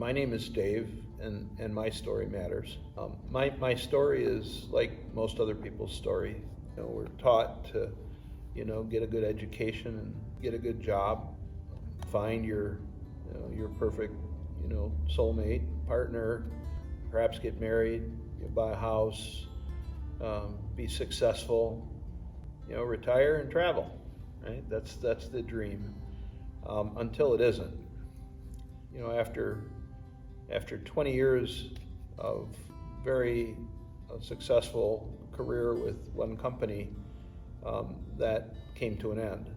My name is Dave, and my story matters. My story is like most other people's story. We're taught to, get a good education and get a good job, find your perfect, soulmate, partner, perhaps get married, buy a house, be successful, retire and travel, right? That's the dream, until it isn't. After 20 years of very successful career with one company, that came to an end.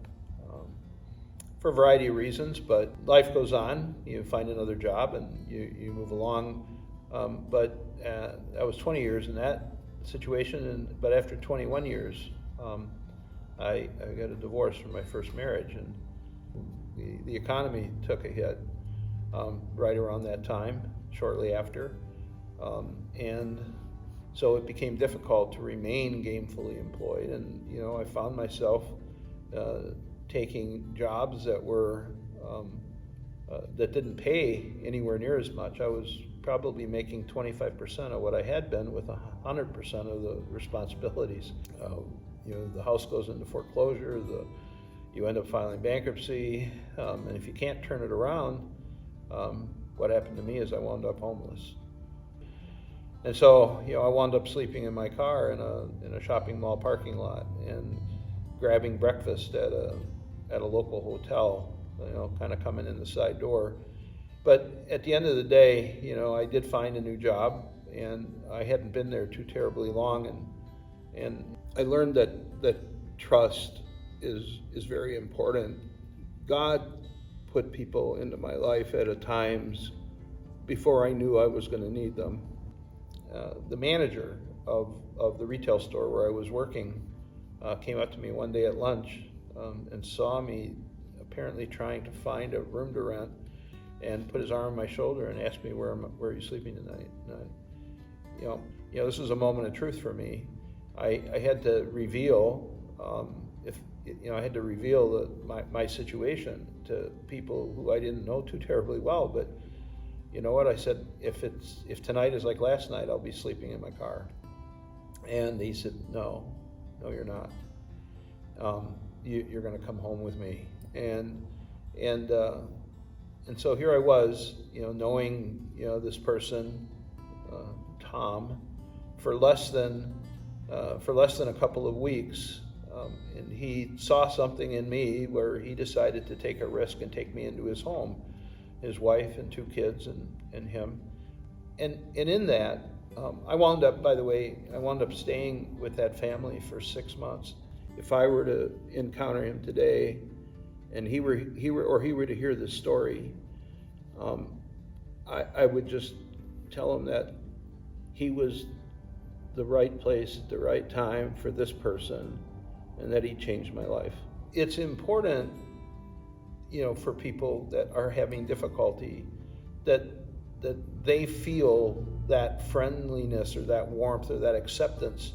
For a variety of reasons, but life goes on. You find another job and you move along. But I was 20 years in that situation, but after 21 years, I got a divorce from my first marriage, and the economy took a hit right around that time, shortly after. And so it became difficult to remain gainfully employed, and I found myself taking jobs that were that didn't pay anywhere near as much. I was probably making 25% of what I had been with 100% of the responsibilities. The house goes into foreclosure, you end up filing bankruptcy, and if you can't turn it around, what happened to me is I wound up homeless. And so, I wound up sleeping in my car in a shopping mall parking lot and grabbing breakfast at a local hotel, kind of coming in the side door. But at the end of the day, I did find a new job, and I hadn't been there too terribly long, and I learned that trust is very important. God put people into my life at a times before I knew I was going to need them. The manager of the retail store where I was working came up to me one day at lunch and saw me apparently trying to find a room to rent, and put his arm on my shoulder and asked me, where are you sleeping tonight? And this was a moment of truth for me. I had to reveal I had to reveal my situation to people who I didn't know too terribly well. But you know what? I said, if tonight is like last night, I'll be sleeping in my car. And he said, no, you're not. You're going to come home with me. And so here I was, knowing this person, Tom, for less than a couple of weeks. And he saw something in me where he decided to take a risk and take me into his home, his wife and 2 kids and him. And in that, I wound up staying with that family for 6 months. If I were to encounter him today and he were to hear this story, I would just tell him that he was the right place at the right time for this person, and that he changed my life. It's important, for people that are having difficulty, that they feel that friendliness or that warmth or that acceptance,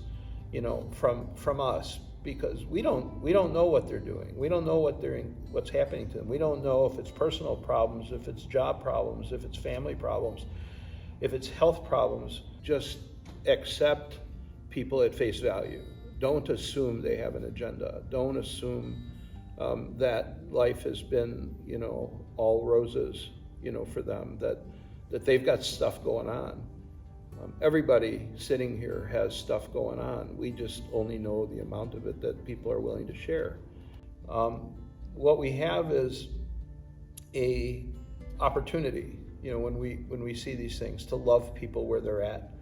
from us, because we don't know what they're doing. We don't know what's happening to them. We don't know if it's personal problems, if it's job problems, if it's family problems, if it's health problems. Just accept people at face value. Don't assume they have an agenda. Don't assume that life has been, all roses, for them, that they've got stuff going on. Everybody sitting here has stuff going on. We just only know the amount of it that people are willing to share. What we have is a opportunity, when we see these things, to love people where they're at.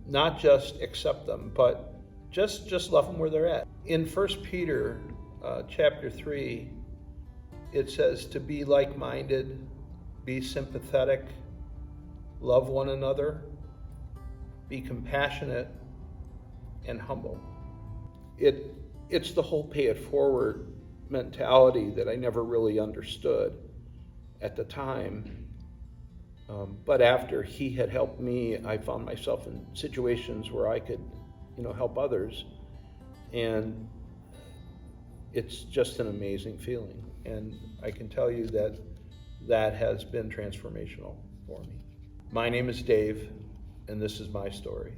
Not just accept them, but just love them where they're at. In 1 Peter chapter 3, it says to be like-minded, be sympathetic, love one another, be compassionate, and humble. It's the whole pay it forward mentality that I never really understood at the time. But after he had helped me, I found myself in situations where I could help others, and it's just an amazing feeling. And I can tell you that has been transformational. for me. My name is Dave, and this is my story.